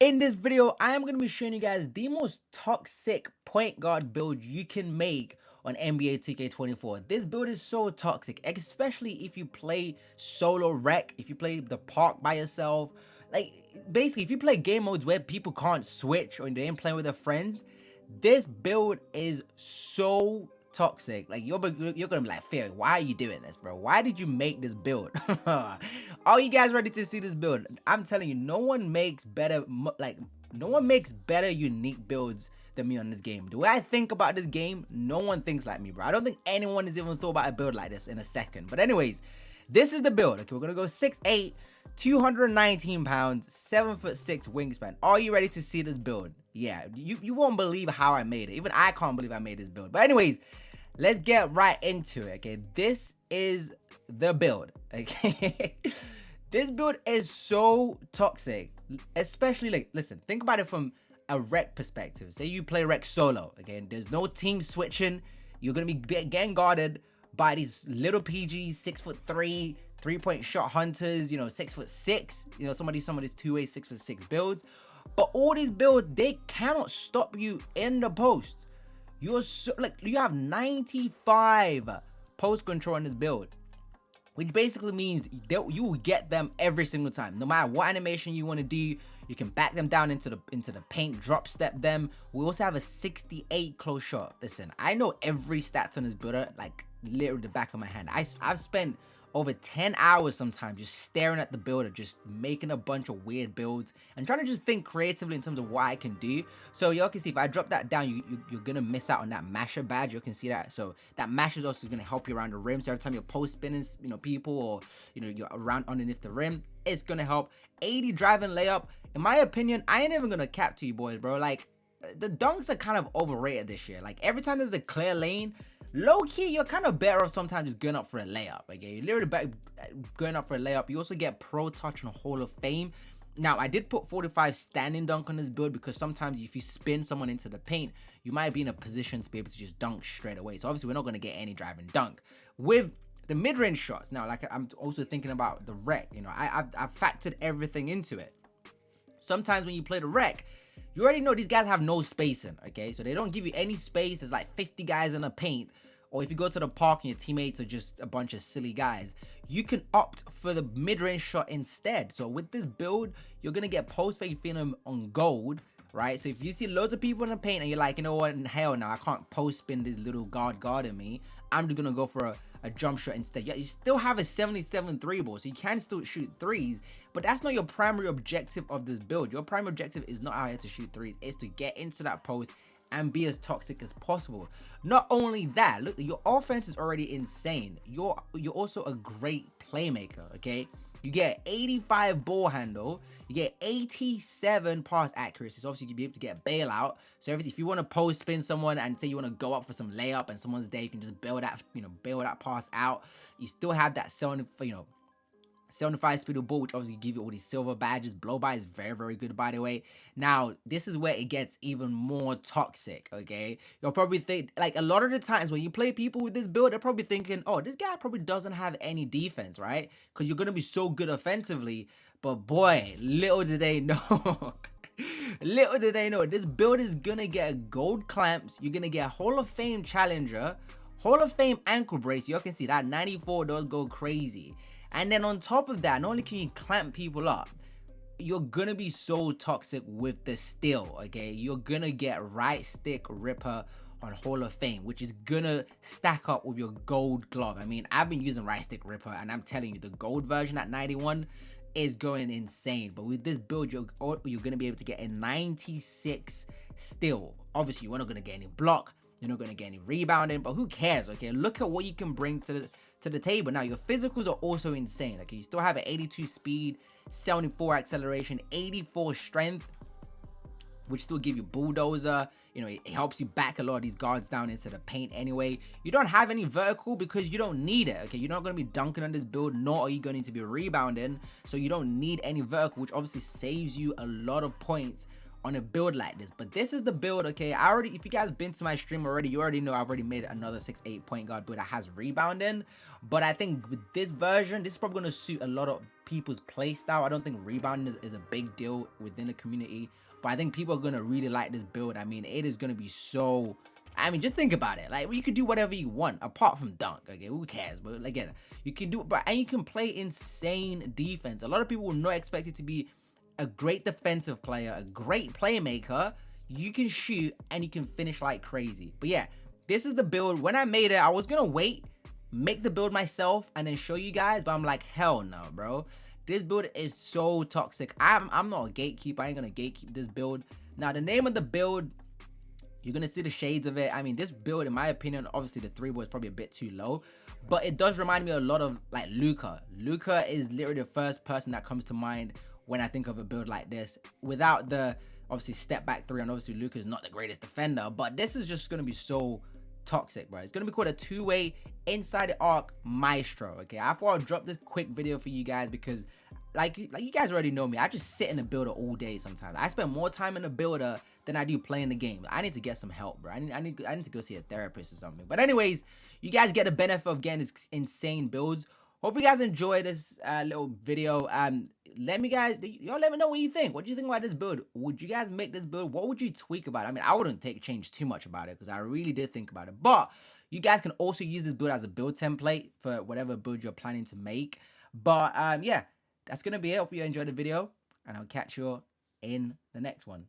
In this video, I am going to be showing you guys the most toxic point guard build you can make on NBA 2K24. This build is so toxic, especially if you play solo rec, if you play the park by yourself. Like, basically, if you play game modes where people can't switch or they ain't playing with their friends, this build is so toxic. Like, you're gonna be like, Fear, why are you doing this, bro? Why did you make this build? Are you guys ready to see this build? I'm telling you, no one makes better unique builds than me on this game. The way I think about this game, no one thinks like me, bro. I don't think anyone has even thought about a build like this in a second. But anyways, this is the build. Okay, we're gonna go 6'8", 219 pounds, 7'6" wingspan. Are you ready to see this build? Yeah, you won't believe how I made it. Even I can't believe I made this build. But anyways, let's get right into it. Okay, this is the build. Okay, this build is so toxic, especially, like, listen, think about it from a rec perspective. Say you play rec solo. Okay, there's no team switching. You're gonna be getting guarded by these little PGs, 6'3", 3-point shot hunters, 6'6", some of these 2-way 6'6" builds. But all these builds, they cannot stop you in the post. You have 95 post control in this build, which basically means that you will get them every single time. No matter what animation you want to do, you can back them down into the paint, drop step them. We also have a 68 close shot. Listen, I know every stats on this builder like literally the back of my hand. I've spent over 10 hours sometimes just staring at the builder, just making a bunch of weird builds and trying to just think creatively in terms of what I can do. So y'all can see if I drop that down, you're gonna miss out on that masher badge. You can see that. So that masher is also gonna help you around the rim. So every time you're post spinning, people, or you're around underneath the rim, it's gonna help. 80 driving layup. In my opinion, I ain't even gonna cap to you boys, bro. Like, the dunks are kind of overrated this year. Like, every time there's a clear lane, low-key, you're kind of better off sometimes just going up for a layup. Okay, you're literally going up for a layup. You also get pro touch on Hall of Fame. Now, I did put 45 standing dunk on this build because sometimes if you spin someone into the paint, you might be in a position to be able to just dunk straight away. So obviously, we're not going to get any driving dunk. With the mid-range shots, now, like, I'm also thinking about the rec. I've factored everything into it. Sometimes when you play the rec, you already know these guys have no spacing, okay? So they don't give you any space. There's like 50 guys in a paint. Or if you go to the park and your teammates are just a bunch of silly guys, you can opt for the mid-range shot instead. So with this build, you're going to get post-fake phenom on gold, right? So if you see loads of people in the paint and you're like, you know what, hell no, I can't post-spin this little guarding me. I'm just going to go for a jump shot instead. Yeah, you still have a 77 3 ball, so you can still shoot threes, but that's not your primary objective of this build. Your primary objective is not out here to shoot threes, it's to get into that post and be as toxic as possible. Not only that, look, your offense is already insane. You're also a great playmaker, okay? You get 85 ball handle, you get 87 pass accuracy. So obviously you'll be able to get bailout. So if you want to post spin someone and say you want to go up for some layup and someone's there, you can just bail that pass out. You still have that 75 speed of ball, which obviously give you all these silver badges. Blow by is very, very good, by the way. Now, this is where it gets even more toxic, okay? You'll probably think, like, a lot of the times when you play people with this build, they're probably thinking, oh, this guy probably doesn't have any defense, right? Because you're going to be so good offensively. But boy, little did they know. Little did they know, this build is going to get gold clamps. You're going to get Hall of Fame challenger, Hall of Fame ankle brace. You can see that 94 does go crazy. And then on top of that, not only can you clamp people up, you're gonna be so toxic with the steal, okay? You're gonna get right stick ripper on Hall of Fame, which is gonna stack up with your gold glove. I mean, I've been using right stick ripper, and I'm telling you, the gold version at 91 is going insane. But with this build, you're gonna be able to get a 96 steal. Obviously, you're not gonna get any block, you're not gonna get any rebounding, but who cares, okay? Look at what you can bring to the table. Now, your physicals are also insane, okay? You still have an 82 speed, 74 acceleration, 84 strength, which still give you bulldozer. It helps you back a lot of these guards down into the paint anyway. You don't have any vertical because you don't need it, okay? You're not going to be dunking on this build, nor are you going to be rebounding, so you don't need any vertical, which obviously saves you a lot of points on a build like this. But this is the build, okay? I already, if you guys been to my stream already, you already know I've already made another 6'8" point guard build that has rebounding. But I think with this version, this is probably going to suit a lot of people's play style. I don't think rebounding is a big deal within the community, but I think people are going to really like this build. I mean, it is going to be so... I mean, just think about it. Like, you can do whatever you want apart from dunk. Okay, who cares? But again, you can do it, and you can play insane defense. A lot of people will not expect it to be a great defensive player, a great playmaker. You can shoot and you can finish like crazy. But yeah, this is the build. When I made it, I was gonna wait, make the build myself, and then show you guys. But I'm like, hell no, bro. This build is so toxic. I'm not a gatekeeper. I ain't gonna gatekeep this build. Now, the name of the build, you're gonna see the shades of it. I mean, this build, in my opinion, obviously the 3-ball is probably a bit too low, but it does remind me a lot of like Luca. Luca is literally the first person that comes to mind when I think of a build like this, without the obviously step back 3, and obviously Luca is not the greatest defender, but this is just gonna be so toxic, bro. It's gonna be called a 2-way inside the arc maestro. Okay, I thought I'd drop this quick video for you guys because like you guys already know me. I just sit in the builder all day sometimes. I spend more time in the builder than I do playing the game. I need to get some help, bro. I need to go see a therapist or something. But anyways, you guys get the benefit of getting this insane builds. Hope you guys enjoyed this little video. Let me know what you think. What do you think about this build? Would you guys make this build? What would you tweak about it? I mean, I wouldn't change too much about it because I really did think about it. But you guys can also use this build as a build template for whatever build you're planning to make. But yeah, that's gonna be it. Hope you enjoyed the video, and I'll catch you in the next one.